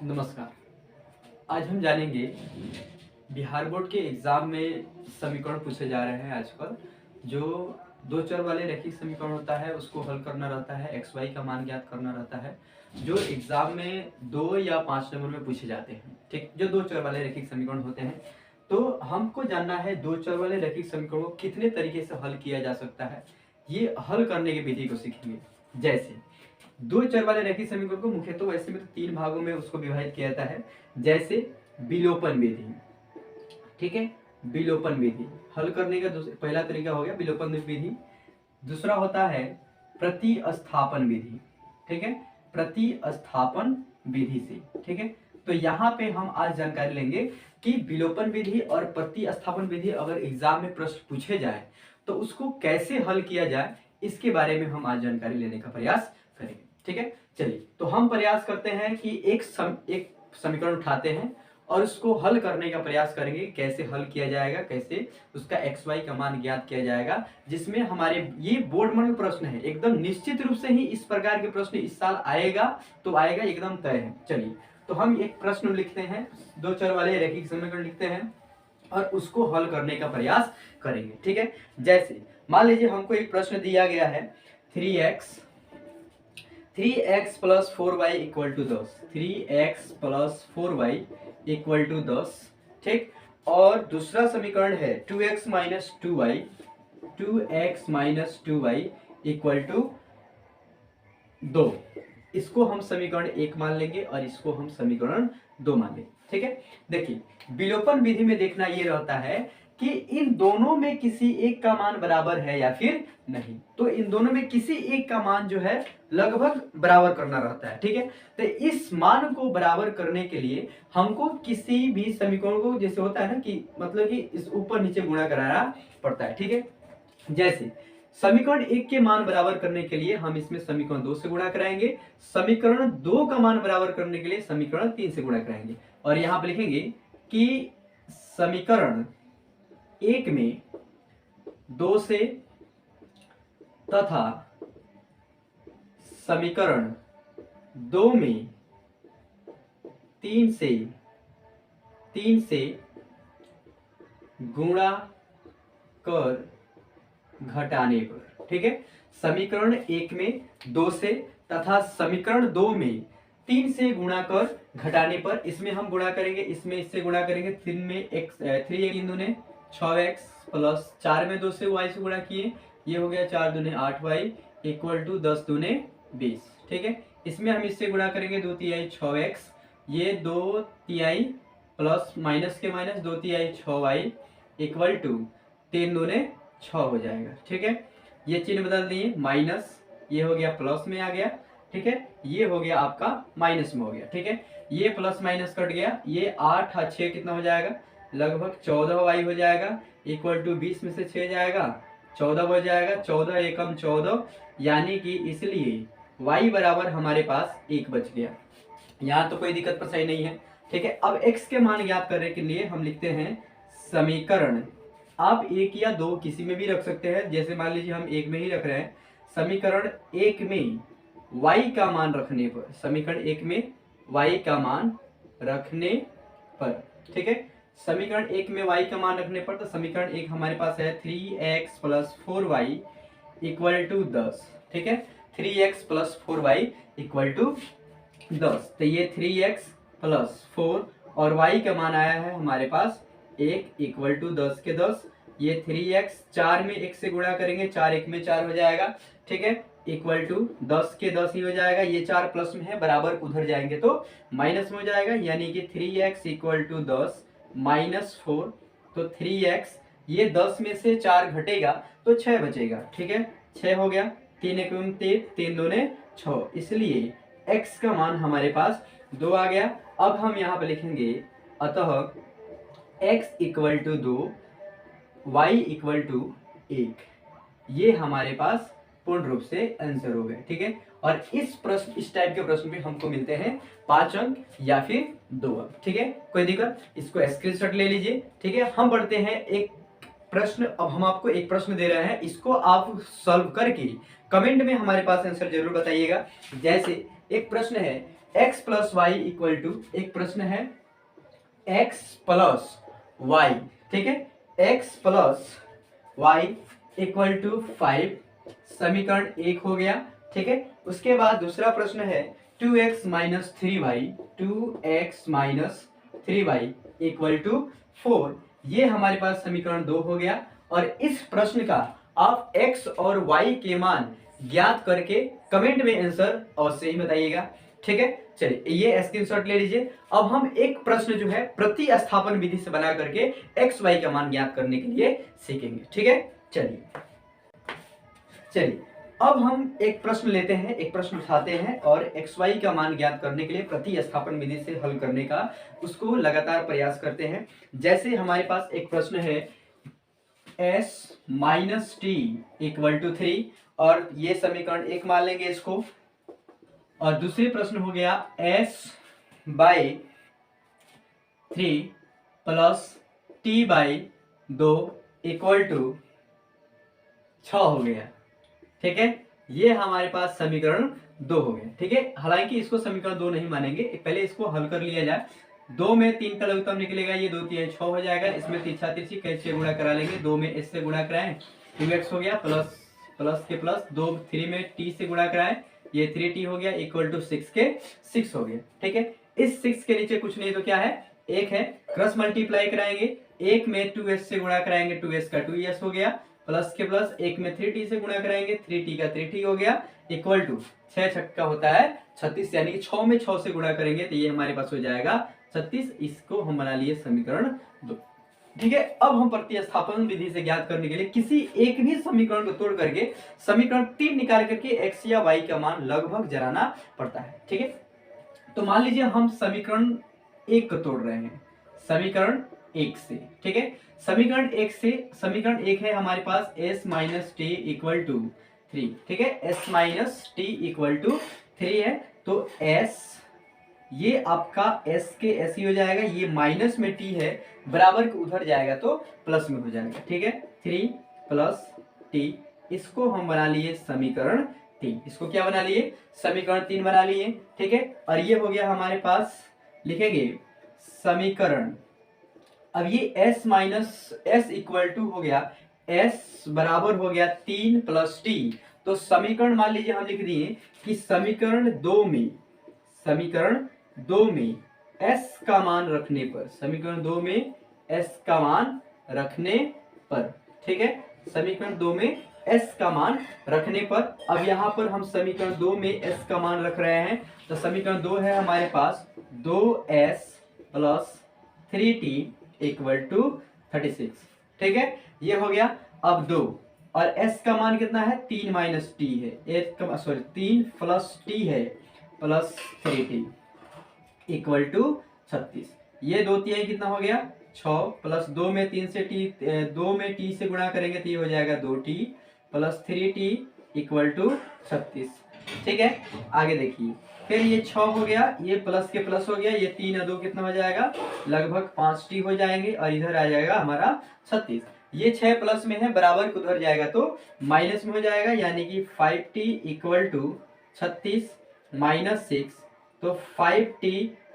नमस्कार। आज हम जानेंगे बिहार बोर्ड के एग्जाम में समीकरण पूछे जा रहे हैं आजकल। जो दो चर वाले रैखिक समीकरण होता है उसको हल करना रहता है, एक्स वाई का मान ज्ञात करना रहता है, जो एग्जाम में 2 या 5 नंबर में पूछे जाते हैं। ठीक, जो दो चर वाले रैखिक समीकरण होते हैं। तो हमको जानना है दो चर वाले रैखिक समीकरण को कितने तरीके से हल किया जा सकता है। ये हल करने की विधि को सीखेंगे। जैसे दो चर वाले रैखिक समीकरण को मुख्यतः वैसे में तो 3 भागों में उसको विभाजित किया जाता है। जैसे विलोपन विधि, ठीक है, विलोपन विधि हल करने का पहला तरीका हो गया विलोपन विधि। दूसरा होता है प्रतिस्थापन विधि, ठीक है, प्रतिस्थापन विधि से, ठीक है। तो यहाँ पे हम आज जानकारी लेंगे कि विलोपन विधि और प्रतिस्थापन विधि अगर एग्जाम में प्रश्न पूछे जाए तो उसको कैसे हल किया जाए, इसके बारे में हम आज जानकारी लेने का प्रयास करेंगे। ठीक है, चलिए तो हम प्रयास करते हैं कि एक समीकरण उठाते हैं और उसको हल करने का प्रयास करेंगे। कैसे हल किया जाएगा, कैसे उसका एक्स वाई का मान ज्ञात किया जाएगा, जिसमें हमारे ये बोर्ड मॉडल प्रश्न है। एकदम निश्चित रूप से ही इस प्रकार के प्रश्न इस साल आएगा तो आएगा, एकदम तय है। चलिए तो हम एक प्रश्न लिखते हैं, दो चर वाले रैखिक समीकरण लिखते हैं और उसको हल करने का प्रयास करेंगे। ठीक है, जैसे मान लीजिए हमको एक प्रश्न दिया गया है 3x plus 4y equal to 10, 3x plus 4y equal to 10, ठीक। और दूसरा समीकरण है 2x minus 2y, 2x minus 2y equal to 2। इसको हम समीकरण 1 मान लेंगे और इसको हम समीकरण 2 मान लेंगे। ठीक है, देखिए विलोपन विधि में देखना ये रहता है कि इन दोनों में किसी एक का मान बराबर है या फिर नहीं। तो इन दोनों में किसी एक का मान जो है लगभग बराबर करना रहता है। ठीक है, तो इस मान को बराबर करने के लिए हमको किसी भी समीकरण को, जैसे होता है ना कि मतलब कि इस ऊपर नीचे गुणा कराना पड़ता है। ठीक है, जैसे समीकरण 1 के मान बराबर करने के लिए हम इसमें समीकरण 2 से गुणा कराएंगे, समीकरण 2 का मान बराबर करने के लिए समीकरण 3 से गुणा कराएंगे। और यहां पर लिखेंगे कि समीकरण 1 में 2 से तथा समीकरण 2 में 3 से गुणा कर घटाने पर। ठीक है, समीकरण 1 में 2 से तथा समीकरण 2 में 3 से गुणा कर घटाने पर, इसमें हम गुणा करेंगे, इसमें इससे गुणा करेंगे। 3 में 3 दूने 6x प्लस 4 में 2 से y से गुणा किए, ये हो गया 4 दूने 8y इक्वल टू 10 दूने 20। ठीक है, इसमें हम इससे गुणा करेंगे 2 तिहाई 6x, ये 2 तिहाई प्लस माइनस के माइनस 2 तिहाई 6y इक्वल टू 3 दूने 6 हो जाएगा। ठीक है, ये चिन्ह बदल दिए, माइनस ये हो गया प्लस में आ गया। ठीक है, ये हो गया आपका माइनस में हो गया। ठीक है, ये प्लस माइनस कट गया, ये 8 और 6 कितना हो जाएगा, लगभग 14y हो जाएगा इक्वल टू 20 में से 6 जाएगा 14 हो जाएगा, 14 एकम 14, यानी कि इसलिए y बराबर हमारे पास 1 बच गया। यहाँ तो कोई दिक्कत परेशानी नहीं है। ठीक है, अब x के मान ज्ञात करने के लिए हम लिखते हैं समीकरण, आप 1 या 2 किसी में भी रख सकते हैं, जैसे मान लीजिए हम 1 में ही रख रहे हैं। समीकरण 1 में y का मान रखने पर, समीकरण 1 में y का मान रखने पर, ठीक है, समीकरण 1 में y का मान रखने पर, तो समीकरण 1 हमारे पास है 3x plus 4y equal to 10। ठीक है, 3x plus 4y equal to 10। तो ये 3x प्लस 4 और y का मान आया है हमारे पास 1 इक्वल टू 10 के 10। ये 3x 4 में 1 से गुणा करेंगे, 4 1 में 4 हो जाएगा। ठीक है, इक्वल टू 10 के 10 ही हो जाएगा। ये 4 प्लस में है, बराबर उधर जाएंगे तो माइनस में हो जाएगा, यानी कि 3x इक्वल टू 10 माइनस 4। तो 3x, ये 10 में से 4 घटेगा तो 6 बचेगा। ठीक है, 6 हो गया, 3 एकम 3, 3 दूने 6, इसलिए x का मान हमारे पास 2 आ गया। अब हम यहाँ पे लिखेंगे अतः x equal to 2, y equal to 1। ये हमारे पास पूर्ण रूप से आंसर हो गए। ठीक है, और इस टाइप के प्रश्न भी हमको मिलते हैं 5 अंक या फिर 2 अंक। ठीक है, कोई दिक्कत, इसको स्क्रीनशॉट ले लीजिए। ठीक है, हम बढ़ते हैं एक प्रश्न। अब हम आपको एक प्रश्न दे रहे हैं, इसको आप सॉल्व करके कमेंट में हमारे पास आंसर जरूर बताइएगा। जैसे एक प्रश्न है x plus y equal to, एक प्रश्न है x प्लस वाई, ठीक है, x plus y equal to 5, समीकरण 1 हो गया, ठीक है। उसके बाद दूसरा प्रश्न है 2x minus 3y, 2x minus 3y equal to 4, ये हमारे पास समीकरण 2 हो गया। और इस प्रश्न का आप x और y के मान ज्ञात करके कमेंट में आंसर अवश्य ही बताइएगा, ठीक है। चलिए ये स्क्रीनशॉट ले लीजिए। अब हम एक प्रश्न जो है प्रतिस्थापन विधि से बना करके x y का मान ज्ञात करने के लिए सीखेंगे, ठीक है। चलिए अब हम एक प्रश्न लेते हैं, एक प्रश्न उठाते हैं और एक्स वाई का मान ज्ञात करने के लिए प्रतिस्थापन विधि से हल करने का उसको लगातार प्रयास करते हैं। जैसे हमारे पास एक प्रश्न है s minus t equal to 3, और ये समीकरण 1 मान लेंगे इसको। और दूसरे प्रश्न हो गया s by 3 plus t by 2 equal to 6 हो गया, ठीक है। ये हमारे पास समीकरण 2 हो गया, ठीक है। हालांकि इसको समीकरण 2 नहीं मानेंगे, पहले इसको हल कर लिया जाए। 2 में 3 का लघुत्तम निकलेगा, ये 2 3 6 हो जाएगा। इसमें तिरछा तिरछी कैसे गुणा करा लेंगे, 2 में s से गुणा कराएं 2x हो गया, प्लस प्लस के प्लस 2 3 में t से गुणा कराएं, ये 3t हो गया इक्वल टू 6 के 6 हो गया, ठीक है। इस 6 के नीचे कुछ नहीं तो क्या है, 1 है, क्रॉस मल्टीप्लाई कराएंगे, 1 में 2s से गुणा कराएंगे, 2s का 2s हो गया, प्लस के प्लस 1 में 3t से गुणा कराएंगे, 3t का 3t हो गया इक्वल टू 6 छक्का होता है 36, यानी कि 6 में 6 से गुणा करेंगे तो ये हमारे पास हो जाएगा 36। इसको हम बना लिए समीकरण 2, ठीक है। अब हम प्रतिस्थापन विधि से ज्ञात करने के लिए किसी एक भी समीकरण को तोड़ करके समीकरण 3 निकाल करके x या y का मान लगभग जराना पड़ता है, ठीक है। तो मान लीजिए हम समीकरण 1 को तोड़ रहे हैं, समीकरण 1 से, ठीक है। समीकरण 1 से, समीकरण 1 है हमारे पास s minus t equal to 3, ठीक है, s minus t equal to 3 है। तो s ये आपका s के s ही हो जाएगा, ये माइनस में t है, बराबर के उधर जाएगा तो प्लस में हो जाएगा, ठीक है। 3 प्लस t, इसको हम बना लिए समीकरण 3, इसको क्या बना लिए, समीकरण 3 बना लिए, ठीक है। और ये हो गया हमारे पास, लिखेंगे समीकरण, अब ये s minus s equal to हो गया, s बराबर हो गया 3 प्लस टी। तो समीकरण मान लीजिए हम लिख दिए कि समीकरण 2 में, समीकरण 2 में s का मान रखने पर, समीकरण 2 में s का मान रखने पर, ठीक है, समीकरण 2 में s का मान रखने पर। अब यहाँ पर हम समीकरण 2 में s का मान रख रहे हैं, तो समीकरण 2 है हमारे पास 2s plus 3t equal to 36, ठीक है, ये हो गया। अब 2 और s का मान कितना है, 3 माइनस टी है, 3 प्लस टी है प्लस 3t इक्वल टू 36, ये 2 तिहाई कितना हो गया 6, प्लस 2 में 3 से टी, 2 में टी से गुणा करेंगे तो ये हो जाएगा 2t plus 3t equal to 36, ठीक है। आगे देखिए, फिर ये 6 हो गया, ये प्लस के प्लस हो गया, ये 3 और 2 कितना हो जाएगा, लगभग 5t हो जाएंगे, और इधर आ जाएगा हमारा 36। ये 6 प्लस में है, बराबर को उधर जाएगा तो माइनस में हो जाएगा, यानी कि 5t इक्वल टू 36 माइनस 6, तो 5t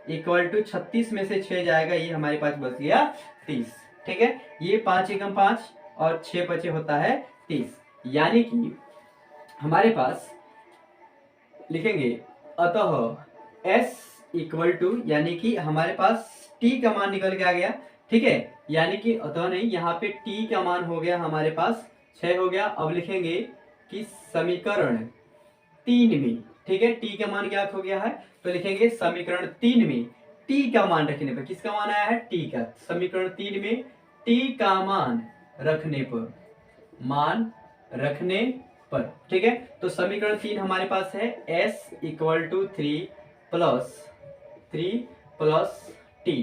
इक्वल टू 36 में से 6 जाएगा, ये हमारे पास बच गया 30, ठीक है। ये 5 एकम 5 और 6 बचे होता है 30, यानी कि हमारे पास लिखेंगे अतः s इक्वल टू, यानी कि हमारे पास t का मान निकल के आ गया, ठीक है, यानी कि अतः नहीं, यहाँ पे t का मान हो गया हमारे पास 6 हो गया। अब लिखेंगे कि समीकरण 3 में, ठीक है, t का मान क्या हो गया है, तो लिखेंगे समीकरण 3 में t का मान रखने पर, किसका मान आया है, t का, समीकरण 3 में t का मान रखने पर, मान रखने पर, ठीक है। तो समीकरण 3 हमारे पास है s equal to 3 plus t,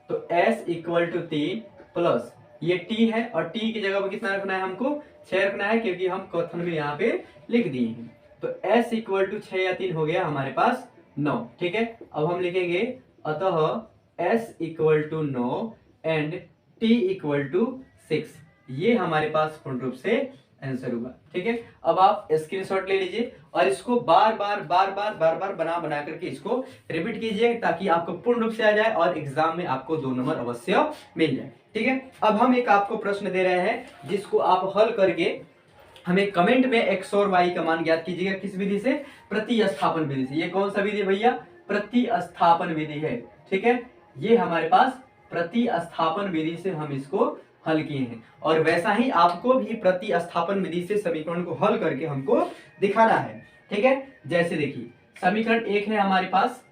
तो s इक्वल टू 3 प्लस ये t है, और t की जगह पर कितना रखना है, हमको 6 रखना है, क्योंकि हम कथन में यहाँ पे लिख दिए हैं। तो s इक्वल टू 6 या 3 हो गया हमारे पास 9, ठीक है। अब हम लिखेंगे अतः s equal to 9 and t equal to 6, ये हमारे पास पूर्ण रूप से आंसर होगा। ठीक है, अब आप स्क्रीनशॉट ले लीजिए और इसको बार बार बना बना करके इसको रिपीट कीजिए ताकि आपको पूर्ण रूप से आ जाए और एग्जाम में आपको 2 नंबर अवश्य मिल जाए। ठीक है, अब हम एक आपको प्रश्न दे रहे हैं जिसको आप हल करके हमें कमेंट में x और y का मान ज्ञात कीजिएगा। किस विधि से? प्रतिस्थापन विधि से। ये कौन सा विधि है भैया? प्रतिस्थापन विधि है। ठीक है, ये हमारे पास प्रतिस्थापन विधि से हम इसको हल किए हैं और वैसा ही आपको भी प्रतिस्थापन विधि से समीकरण को हल करके हमको दिखाना है। ठीक है, जैसे देखिए समीकरण 1 है हमारे पास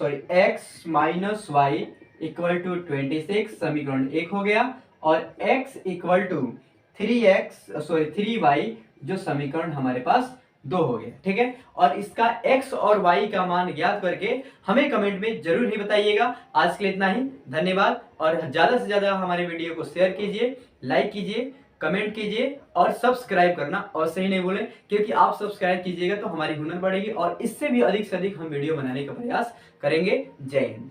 x minus y equal to 26, समीकरण 1 हो गया, और x इक्वल टू 3y जो समीकरण हमारे पास 2 हो गया। ठीक है, और इसका x और y का मान ज्ञात करके हमें कमेंट में जरूर ही बताइएगा। आज के लिए इतना ही, धन्यवाद। और ज्यादा से ज्यादा हमारे वीडियो को शेयर कीजिए, लाइक कीजिए, कमेंट कीजिए और सब्सक्राइब करना और सही नहीं बोले, क्योंकि आप सब्सक्राइब कीजिएगा तो हमारी हुनर बढ़ेगी और इससे भी अधिक से अधिक हम वीडियो बनाने का प्रयास करेंगे। जय हिंद।